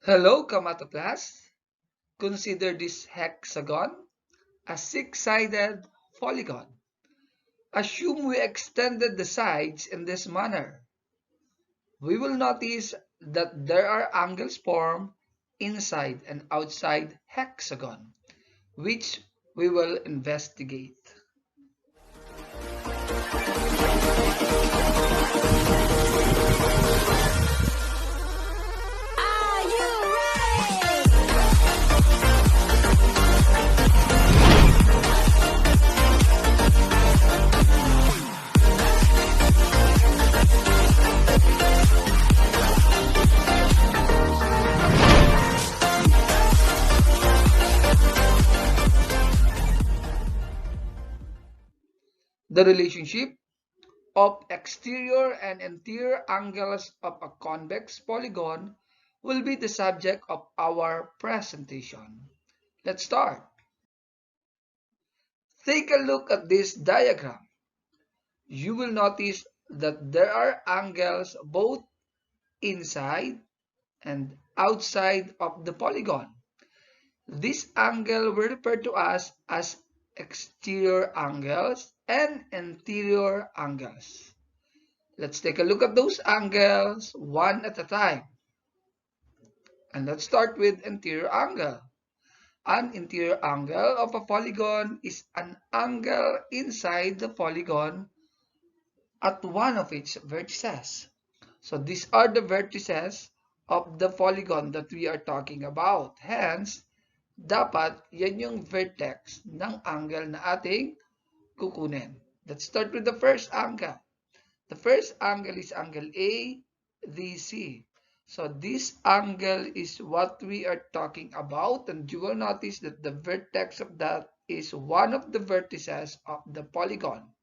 Hello, Kamato class. Consider this hexagon a six-sided polygon. Assume we extended the sides in this manner. We will notice that there are angles formed inside and outside hexagon, which we will investigate. The relationship of exterior and interior angles of a convex polygon will be the subject of our presentation. Let's start. Take a look at this diagram. You will notice that there are angles both inside and outside of the polygon. This angle we refer to as exterior angles and interior angles. Let's take a look at those angles one at a time. And let's start with interior angle. An interior angle of a polygon is an angle inside the polygon at one of its vertices. So these are the vertices of the polygon that we are talking about. Hence, dapat yan yung vertex ng angle na ating kukunin. Let's start with the first angle. The first angle is angle ADC. So this angle is what we are talking about, and you will notice that the vertex of that is one of the vertices of the polygon,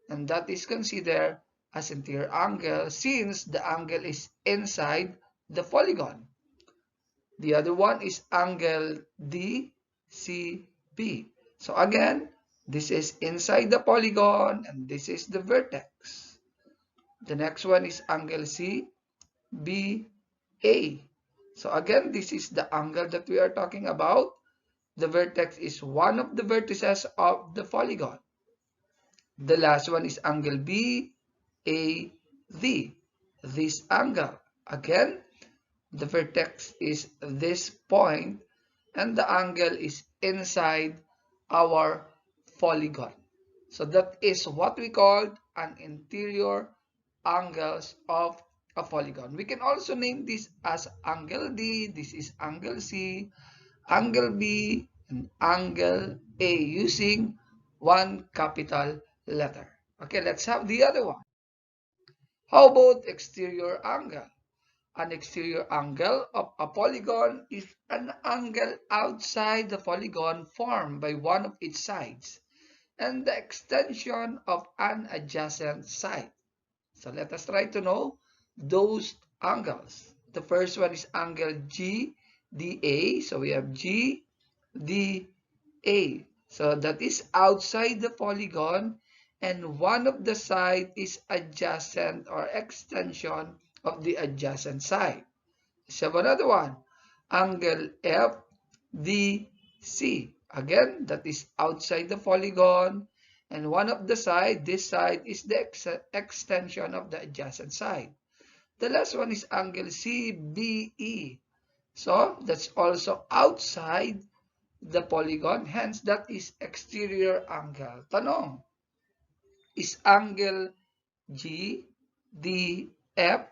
and that is considered as interior angle since the angle is inside the polygon. The other one is angle DCB. So again, this is inside the polygon and this is the vertex. The next one is angle CBA. So again, this is the angle that we are talking about. The vertex is one of the vertices of the polygon. The last one is angle BAD. This angle. Again, the vertex is this point and the angle is inside our polygon. So that is what we call an interior angles of a polygon. We can also name this as angle D, this is angle C, angle B, and angle A using one capital letter. Okay, let's have the other one. How about exterior angle? An exterior angle of a polygon is an angle outside the polygon formed by one of its sides and the extension of an adjacent side. So let us try to know those angles. The first one is angle GDA. So we have GDA. So that is outside the polygon and one of the side is adjacent or extension of the adjacent side. Let's have another one. Angle FDC. Again, that is outside the polygon. And one of the side, this side is the extension of the adjacent side. The last one is angle CBE. So that's also outside the polygon. Hence, that is exterior angle. Tanong, is angle GDF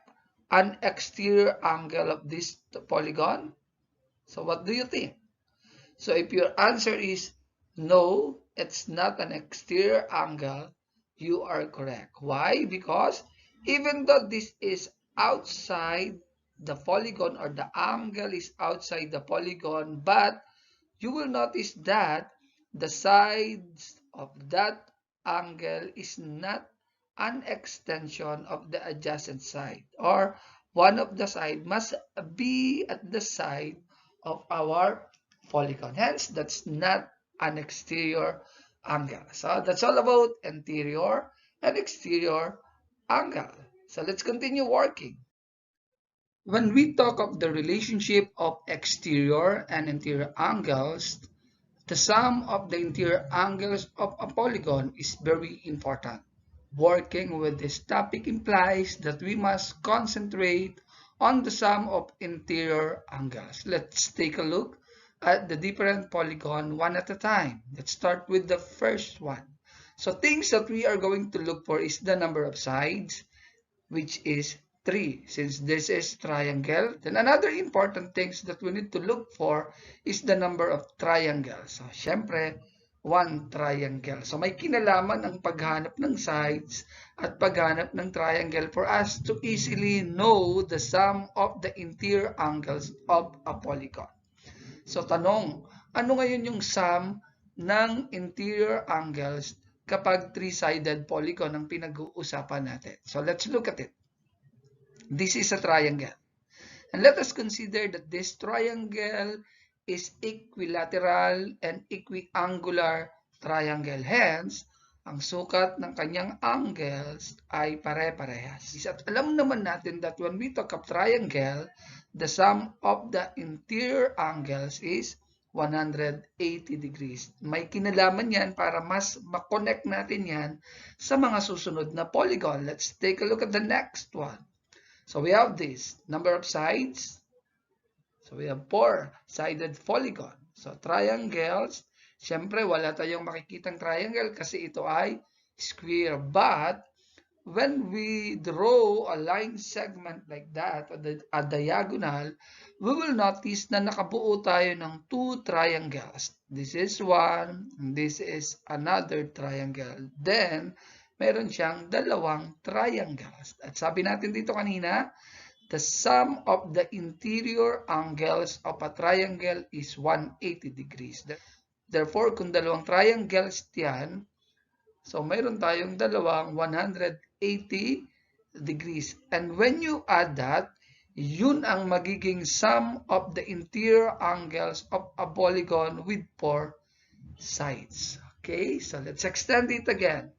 an exterior angle of this polygon? So what do you think? So if your answer is no, it's not an exterior angle, you are correct. Why? Because even though this is outside the polygon or the angle is outside the polygon, but you will notice that the sides of that angle is not an extension of the adjacent side, or one of the side must be at the side of our polygon. Hence, that's not an exterior angle. So that's all about interior and exterior angle. So let's continue working. When we talk of the relationship of exterior and interior angles, the sum of the interior angles of a polygon is very important. Working with this topic implies that we must concentrate on the sum of interior angles. Let's take a look at the different polygon one at a time. Let's start with the first one. So things that we are going to look for is the number of sides, which is 3. Since this is triangle, then another important things that we need to look for is the number of triangles. So, syempre, 1 triangle. So, may kinalaman ang paghanap ng sides at paghanap ng triangle for us to easily know the sum of the interior angles of a polygon. So, tanong, ano ngayon yung sum ng interior angles kapag three-sided polygon ang pinag-uusapan natin? So, let's look at it. This is a triangle. And let us consider that this triangle is equilateral and equiangular triangle. Hence, ang sukat ng kanyang angles ay pare-parehas. At alam naman natin that when we talk of triangle, the sum of the interior angles is 180 degrees. May kinalaman yan para mas makonect natin yan sa mga susunod na polygon. Let's take a look at the next one. So we have this number of sides. So we have 4-sided polygon. So triangles, syempre wala tayong makikitang triangle kasi ito ay square. But when we draw a line segment like that, a diagonal, we will notice na nakabuo tayo ng 2 triangles. This is one, and this is another triangle. Then, meron siyang 2 triangles. At sabi natin dito kanina, the sum of the interior angles of a triangle is 180 degrees. Therefore, kung 2 triangles yan, so meron tayong 180 degrees. And when you add that, yun ang magiging sum of the interior angles of a polygon with 4 sides. Okay, so let's extend it again.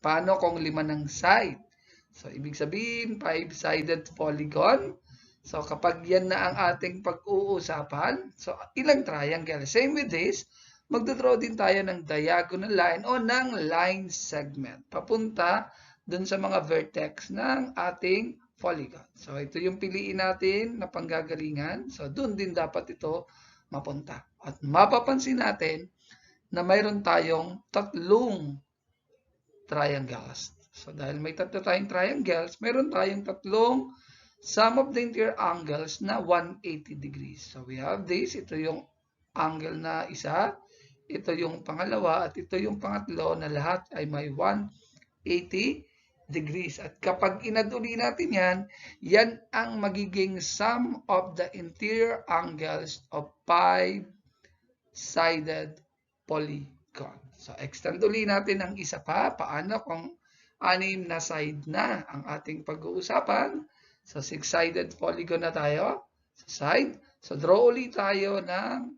Paano kung 5 ng side? So, ibig sabihin, 5-sided polygon. So, kapag yan na ang ating pag-uusapan, so, ilang triangle? Same with this, magdodraw din tayo ng diagonal line o ng line segment. Papunta dun sa mga vertex ng ating polygon. So, ito yung piliin natin na panggagalingan. So, dun din dapat ito mapunta. At mapapansin natin na mayroon tayong 3 triangles. So, dahil may 3 tayong triangles, meron tayong 3 sum of the interior angles na 180 degrees. So, we have this. Ito yung angle na isa. Ito yung pangalawa. At ito yung pangatlo na lahat ay may 180 degrees. At kapag inaduli natin yan, yan ang magiging sum of the interior angles of 5-sided polygon. So, extend uli natin ang isa pa. Paano kung 6 na side na ang ating pag-uusapan? So, 6-sided polygon na tayo sa side. So, draw ulit tayo ng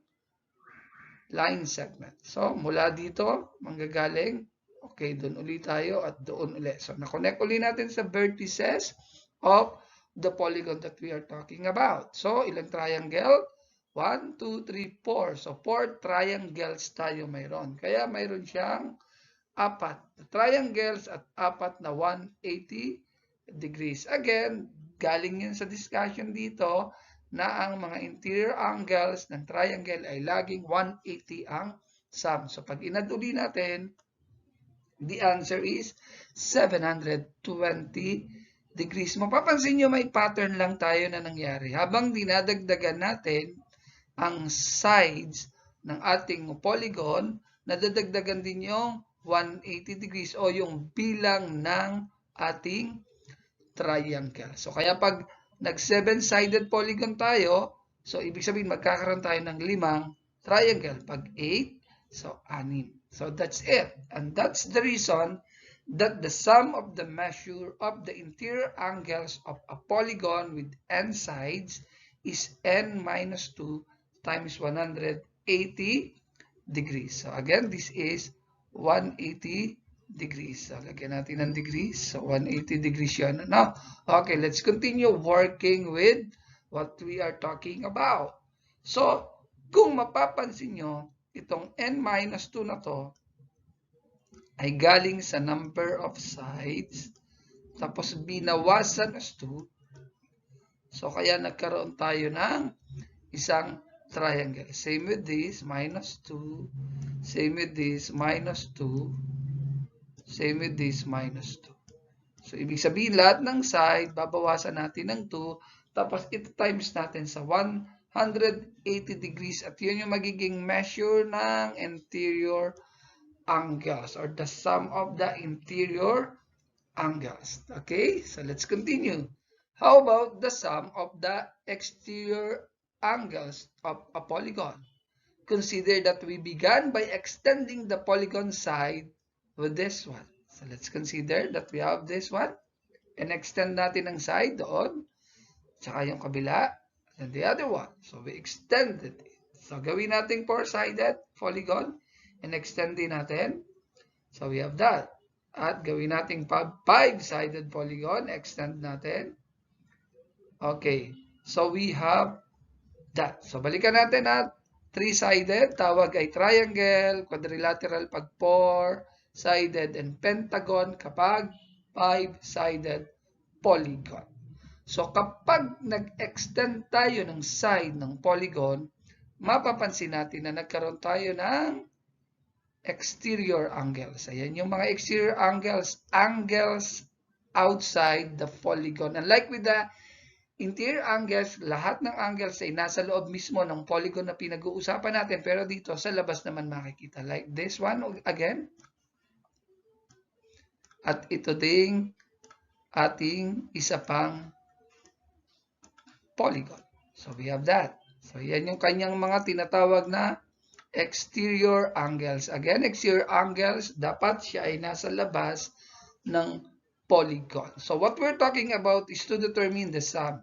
line segment. So, mula dito, manggagaling. Okay, doon ulit tayo at doon ulit. So, na-connect ulit natin sa vertices of the polygon that we are talking about. So, ilang triangle? 1, 2, 3, 4. So, 4 triangles tayo mayroon. Kaya mayroon siyang 4 triangles at 4 na 180 degrees. Again, galing yun sa discussion dito na ang mga interior angles ng triangle ay laging 180 ang sum. So, pag inaduli natin, the answer is 720 degrees. Mapapansin nyo may pattern lang tayo na nangyari. Habang dinadagdagan natin ang sides ng ating polygon, nadadagdagan din yung 180 degrees o yung bilang ng ating triangle. So, kaya pag nag 7-sided polygon tayo, so ibig sabihin magkakaroon tayo ng 5 triangle. Pag 8, so 6. So, that's it. And that's the reason that the sum of the measure of the interior angles of a polygon with n sides is n minus 2 times 180 degrees. So again, this is 180 degrees. So, lagyan natin ng degrees. So, 180 degrees yun. Now, okay, let's continue working with what we are talking about. So, kung mapapansin nyo, itong n-2 na to ay galing sa number of sides, tapos binawasan as 2. So, kaya nagkaroon tayo ng isang triangle. Same with this, minus 2. Same with this, minus 2. Same with this, minus 2. So, ibig sabihin, lahat ng side, babawasan natin ng 2. Tapos, ito times natin sa 180 degrees. At yun yung magiging measure ng interior angles or the sum of the interior angles. Okay? So, let's continue. How about the sum of the exterior angles of a polygon? Consider that we began by extending the polygon side with this one. So let's consider that we have this one and extend natin ang side doon, tsaka yung kabila, and the other one. So we extended it. So gawin natin 4-sided polygon and extend din natin. So we have that. At gawin natin 5-sided polygon, extend natin. Okay, so we have that. So balikan natin at 3-sided, tawag ay triangle, quadrilateral pag 4-sided, and pentagon kapag 5-sided polygon. So kapag nag-extend tayo ng side ng polygon, mapapansin natin na nagkaroon tayo ng exterior angles. Ayan yung mga exterior angles, angles outside the polygon. Unlike with the interior angles, lahat ng angles ay nasa loob mismo ng polygon na pinag-uusapan natin, pero dito sa labas naman makikita. Like this one again. At ito ding ating isa pang polygon. So we have that. So yan yung kanyang mga tinatawag na exterior angles. Again, exterior angles, dapat siya ay nasa labas ng polygon. So what we're talking about is to determine the sum.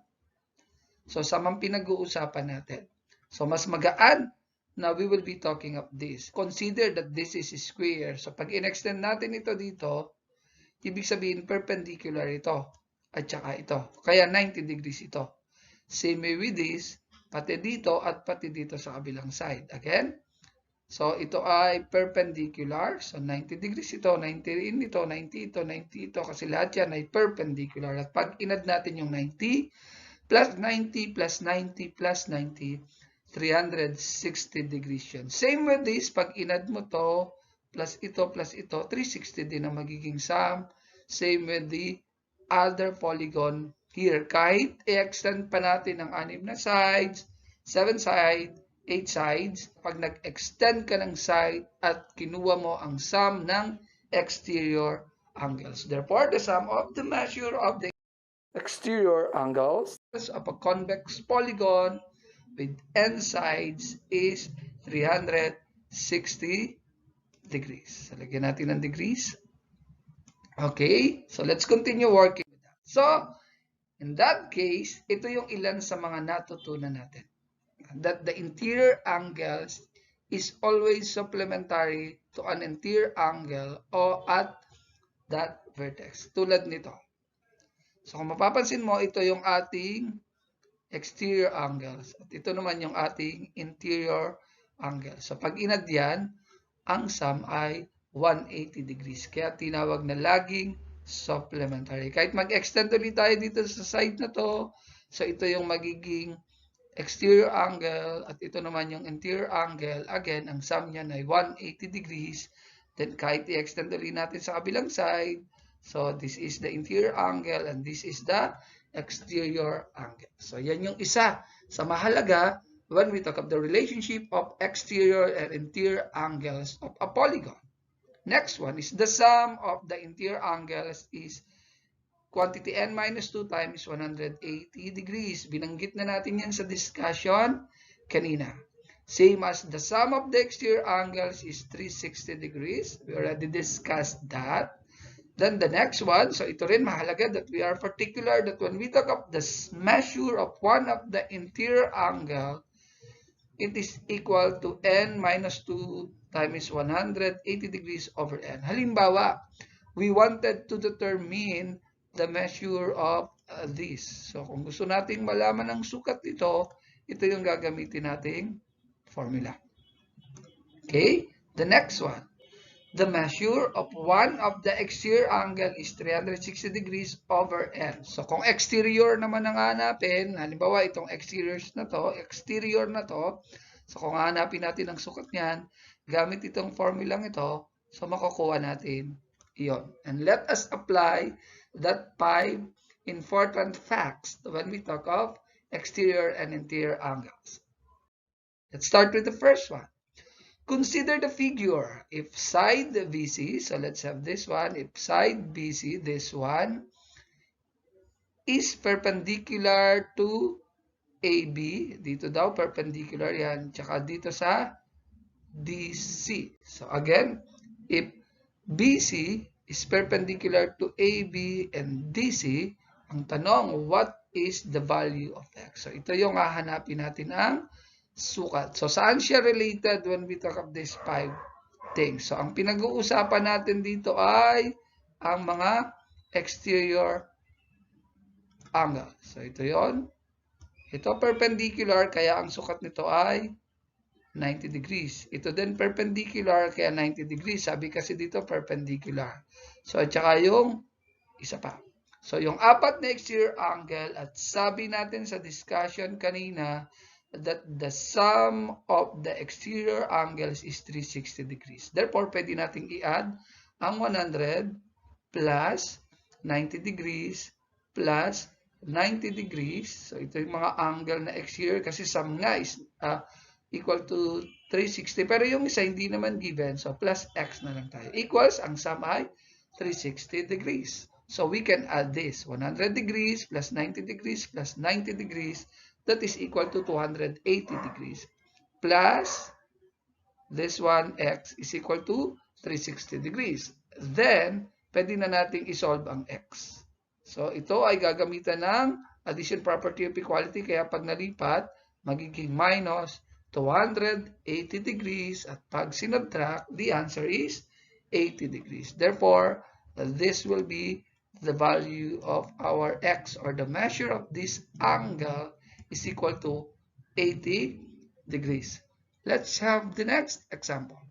So sum ang pinag-uusapan natin. So mas magaan na we will be talking of this. Consider that this is a square. So pag in-extend natin ito dito, ibig sabihin perpendicular ito at saka ito. Kaya 90 degrees ito. Same way with this, pati dito at pati dito sa kabilang side. Again, so ito ay perpendicular. So 90 degrees ito, 90 rin ito, 90 ito, 90 ito. Kasi lahat yan ay perpendicular. At pag inad natin yung 90, plus 90, plus 90, plus 90, 360 degrees yun. Same with this, pag inad mo to, plus ito, 360 din ang magiging sum. Same with the other polygon here. Kahit i-extend pa natin ang 6 na sides, 7 sides, 8 sides, pag nag-extend ka ng side at kinuha mo ang sum ng exterior angles. Therefore, the sum of the measure of the exterior angles of a convex polygon with n sides is 360 degrees. So, lagyan natin ng degrees. Okay, so let's continue working with that. So, in that case, ito yung ilan sa mga natutunan natin. That the interior angles is always supplementary to an interior angle or at that vertex. Tulad nito. So kung mapapansin mo, ito yung ating exterior angles. At ito naman yung ating interior angles. So pag inad yan, ang sum ay 180 degrees. Kaya tinawag na laging supplementary. Kahit mag-extend ulit tayo dito sa side na to, so ito yung magiging exterior angle at ito naman yung interior angle. Again, ang sum niyan ay 180 degrees. Then kahit i-extend ulit natin sa kabilang side, so this is the interior angle and this is the exterior angle. So yan yung isa sa mahalaga when we talk of the relationship of exterior and interior angles of a polygon. Next one is the sum of the interior angles is quantity n minus 2 times 180 degrees. Binanggit na natin yan sa discussion kanina. Same as the sum of the exterior angles is 360 degrees. We already discussed that. Then the next one, so ito rin mahalaga that we are particular that when we talk of the measure of one of the interior angle, it is equal to n minus 2 times 180 degrees over n. Halimbawa, we wanted to determine the measure of this. So, kung gusto nating malaman ang sukat nito, ito yung gagamitin nating formula. Okay? The next one. The measure of one of the exterior angle is 360 degrees over n. So, kung exterior naman ang hanapin, halimbawa itong exterior na to, so kung hanapin natin ang sukat niyan, gamit itong formulang ito, so makukuha natin iyon. And let us apply that 5 important facts when we talk of exterior and interior angles. Let's start with the first one. Consider the figure. If side BC, so let's have this one. If side BC, this one, is perpendicular to AB, dito daw perpendicular yan, tsaka dito sa DC. So again, if BC is perpendicular to AB and DC, ang tanong, what is the value of X? So ito yung hahanapin natin ang sukat. So, saan siya related when we talk of these 5 things? So, ang pinag-uusapan natin dito ay ang mga exterior angle. So, ito yon. Ito perpendicular, kaya ang sukat nito ay 90 degrees. Ito din perpendicular, kaya 90 degrees. Sabi kasi dito perpendicular. So, at saka yung isa pa. So, yung 4 na exterior angle, at sabi natin sa discussion kanina, that the sum of the exterior angles is 360 degrees. Therefore, pwede nating i-add ang 100 plus 90 degrees plus 90 degrees. So, ito yung mga angle na exterior kasi sum nga is equal to 360. Pero yung isa hindi naman given. So, plus x na lang tayo. Equals, ang sum ay 360 degrees. So, we can add this. 100 degrees plus 90 degrees plus 90 degrees. That is equal to 280 degrees. Plus, this one, x, is equal to 360 degrees. Then, pwede na nating isolve ang x. So, ito ay gagamitan ng addition property of equality. Kaya pag nalipat, magiging minus 280 degrees. At pag sinubtract, the answer is 80 degrees. Therefore, this will be the value of our x, or the measure of this angle, is equal to 80 degrees. Let's have the next example.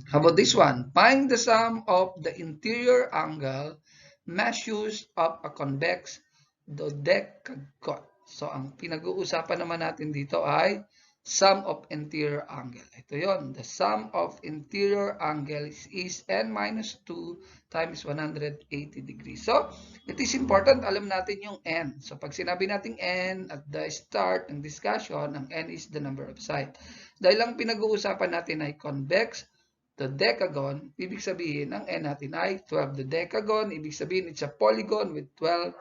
How about this one? Find the sum of the interior angle measures of a convex dodecagon. So, ang pinag-uusapan naman natin dito ay sum of interior angle. Ito yon. The sum of interior angles is n minus 2 times 180 degrees. So, it is important, alam natin yung n. So, pag sinabi natin n at the start ng discussion, ang n is the number of sides. Dahil ang pinag-uusapan natin ay convex dodecagon, ibig sabihin, ang n natin ay 12. Dodecagon, ibig sabihin, it's a polygon with 12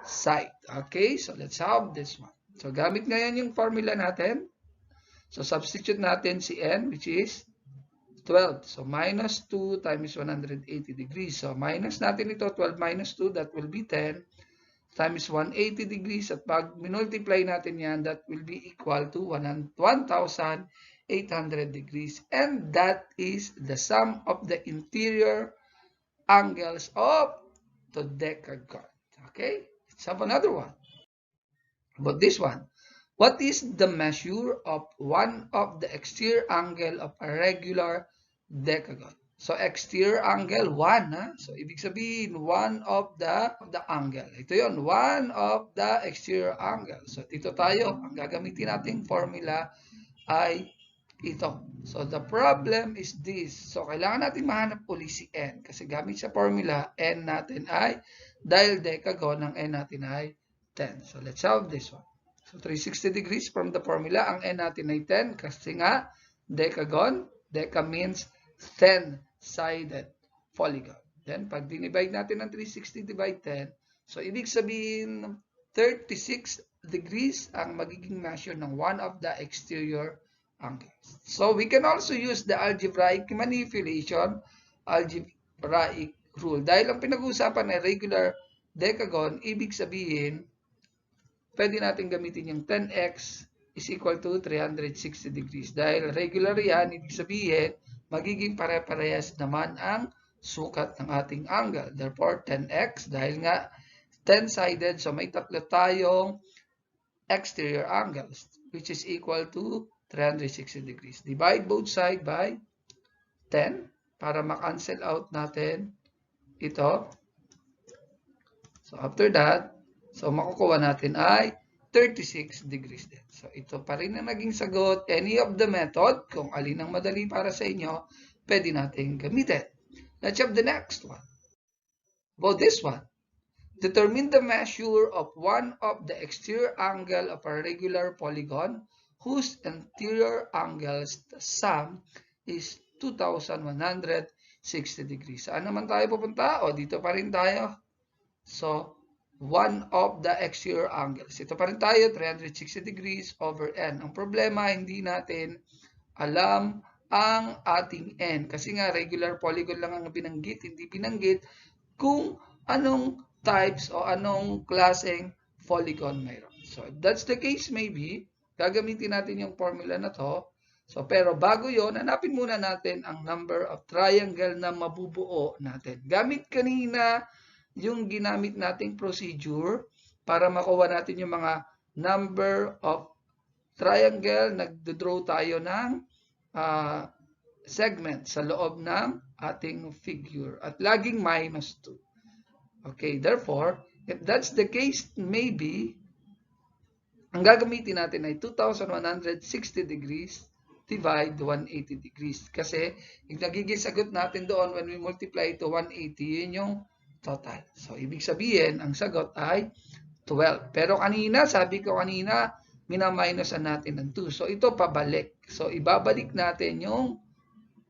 sides. Okay? So, let's have this one. So, gamit ngayon yung formula natin. So, substitute natin si n, which is 12. So, minus 2 times 180 degrees. So, minus natin ito, 12 minus 2, that will be 10, times 180 degrees. At pag minultiply natin yan, that will be equal to 1,800 degrees. And that is the sum of the interior angles of the decagon. Okay? Let's have another one. About this one. What is the measure of one of the exterior angle of a regular decagon? So, exterior angle, 1. Ha? So, ibig sabihin, one of the angle. Ito yon, one of the exterior angle. So, dito tayo, ang gagamitin nating formula ay ito. So, the problem is this. So, kailangan natin mahanap uli si n. Kasi gamit sa formula, n natin ay, dahil decagon, ang n natin ay 10. So, let's solve this one. So, 360 degrees from the formula. Ang n natin ay 10 kasi nga decagon. Deca means 10-sided polygon. Then, pag dinivide natin ng 360 divide 10, so, ibig sabihin 36 degrees ang magiging measure ng one of the exterior angles. So, we can also use the algebraic manipulation, algebraic rule. Dahil ang pinag-uusapan ay regular decagon, ibig sabihin, pwede natin gamitin yung 10x is equal to 360 degrees. Dahil regular yan, ibig sabihin, magiging pare-parehas naman ang sukat ng ating angle. Therefore, 10x, dahil nga 10-sided, so may tatlo tayong exterior angles, which is equal to 360 degrees. Divide both sides by 10 para ma-cancel out natin ito. So, after that, so makukuha natin ay 36 degrees din. So, ito pa rin ang naging sagot. Any of the method, kung alin ang madali para sa inyo, pwede natin gamitin. Let's have the next one. About this one. Determine the measure of one of the exterior angle of a regular polygon whose interior angles the sum is 2,160 degrees. Saan naman tayo pupunta? O, dito pa rin tayo. So, one of the exterior angles. Ito pa rin tayo, 360 degrees over n. Ang problema, hindi natin alam ang ating n. Kasi nga, regular polygon lang ang binanggit, hindi binanggit kung anong types o anong klaseng polygon mayroon. So, if that's the case, maybe, gagamitin natin yung formula na to. So, pero bago yon, hanapin muna natin ang number of triangle na mabubuo natin. Gamit kanina yung ginamit nating procedure para makuha natin yung mga number of triangle. Nagdodraw tayo ng segment sa loob ng ating figure at laging minus 2. Okay, therefore, if that's the case, maybe, ang gagamitin natin ay 2,160 degrees divide 180 degrees. Kasi, yung nagiging sagot natin doon when we multiply to 180, yun yung total. So, ibig sabihin, ang sagot ay 12. Pero kanina, sabi ko kanina, minaminusan natin ng 2. So, ito pabalik. So, ibabalik natin yung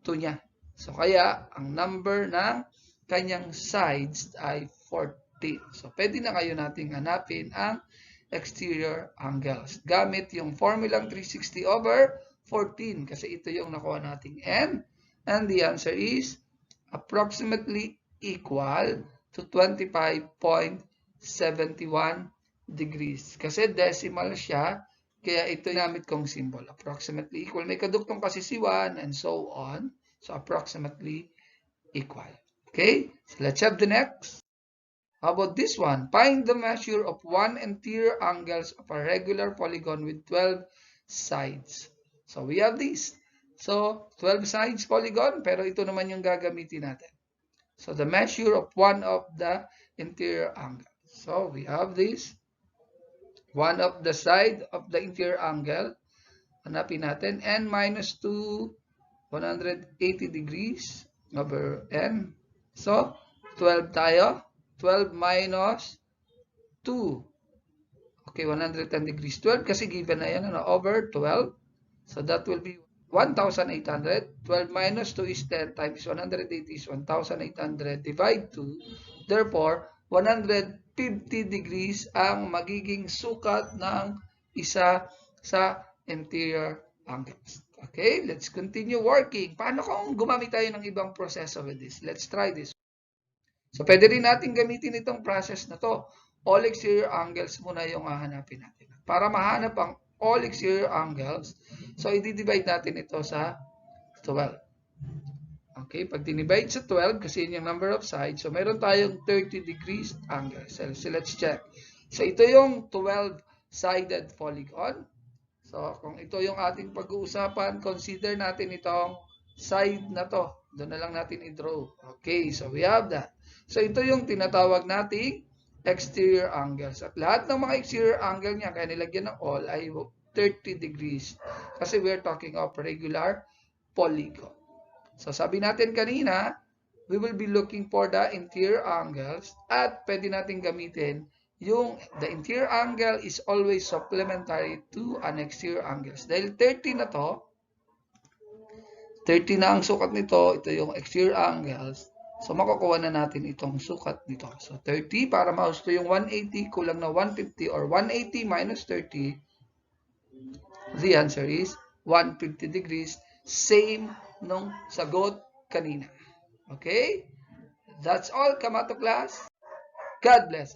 2 niya. So, kaya, ang number ng kanyang sides ay 14. So, pwede na kayo nating hanapin ang exterior angles. Gamit yung formulang 360 over 14. Kasi ito yung nakuha nating n. And the answer is approximately equal to 25.71 degrees. Kasi decimal siya, kaya ito gamit kong symbol. Approximately equal. May kaduktong kasi si 1 and so on. So, approximately equal. Okay? So, let's have the next. How about this one? Find the measure of one interior angles of a regular polygon with 12 sides. So, we have this. So, 12 sides polygon, pero ito naman yung gagamitin natin. So, the measure of one of the interior angle. So, we have this. One of the side of the interior angle. Hanapin natin. N minus 2, 180 degrees over N. So, 12 tayo. 12 minus 2. Okay, 110 degrees. 12 kasi given na yan, over 12. So, that will be 1,800. 12 minus 2 is 10 times 180 is 1,800 divide 2. Therefore, 150 degrees ang magiging sukat ng isa sa interior angles. Okay, let's continue working. Paano kung gumamit tayo ng ibang proseso with this? Let's try this. So, pwede rin natin gamitin itong process na to. All exterior angles muna yung hahanapin natin. Para mahanap ang all exterior angles, so, i-divide natin ito sa 12. Okay, pag dinivide sa 12, kasi yun yung number of sides, so meron tayong 30 degrees angle. So, let's check. So, ito yung 12-sided polygon. So, kung ito yung ating pag-uusapan, consider natin itong side na to. Doon na lang natin i-draw. Okay, so we have that. So, ito yung tinatawag nating exterior angles. At lahat ng mga exterior angle niya, kaya nilagyan ng all, ay 30 degrees. Kasi we're talking of regular polygon. So, sabi natin kanina, we will be looking for the interior angles at pwede natin gamitin yung the interior angle is always supplementary to an exterior angles. Dahil 30 na to, 30 na ang sukat nito, ito yung exterior angles. So, makukuha na natin itong sukat nito. So, 30 para mahusto yung 180, kulang na 150 or 180 minus 30. The answer is 150 degrees. Same nung sagot kanina. Okay? That's all, Kamato class. God bless.